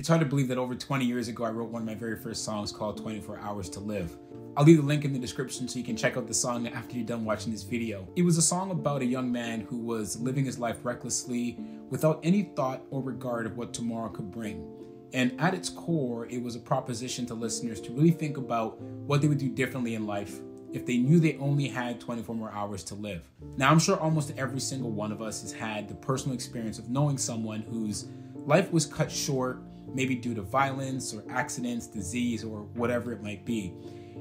It's hard to believe that over 20 years ago, I wrote one of my very first songs called 24 Hours to Live. I'll leave the link in the description so you can check out the song after you're done watching this video. It was a song about a young man who was living his life recklessly without any thought or regard of what tomorrow could bring. And at its core, it was a proposition to listeners to really think about what they would do differently in life if they knew they only had 24 more hours to live. Now, I'm sure almost every single one of us has had the personal experience of knowing someone whose life was cut short, maybe due to violence or accidents, disease, or whatever it might be.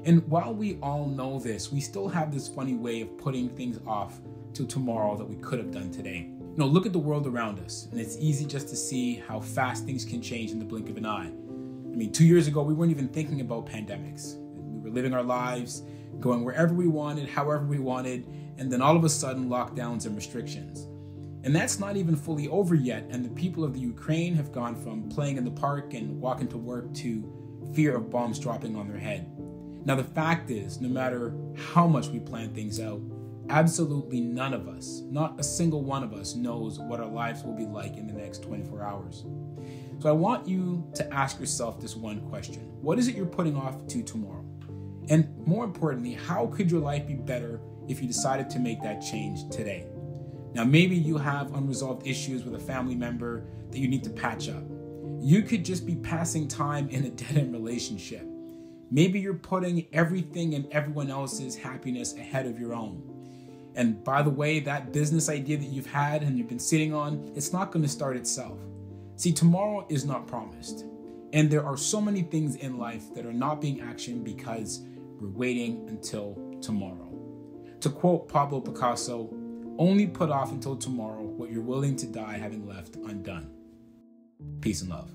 And while we all know this, we still have this funny way of putting things off till tomorrow that we could have done today. Look at the world around us, and it's easy just to see how fast things can change in the blink of an eye. 2 years ago, we weren't even thinking about pandemics. We were living our lives, going wherever we wanted, however we wanted, and then all of a sudden, lockdowns and restrictions. And that's not even fully over yet, and the people of the Ukraine have gone from playing in the park and walking to work to fear of bombs dropping on their head. Now, the fact is, no matter how much we plan things out, absolutely none of us, not a single one of us, knows what our lives will be like in the next 24 hours. So I want you to ask yourself this one question. What is it you're putting off to tomorrow? And more importantly, how could your life be better if you decided to make that change today? Now, maybe you have unresolved issues with a family member that you need to patch up. You could just be passing time in a dead-end relationship. Maybe you're putting everything and everyone else's happiness ahead of your own. And by the way, that business idea that you've had and you've been sitting on, it's not going to start itself. See, tomorrow is not promised. And there are so many things in life that are not being actioned because we're waiting until tomorrow. To quote Pablo Picasso, only put off until tomorrow what you're willing to die having left undone. Peace and love.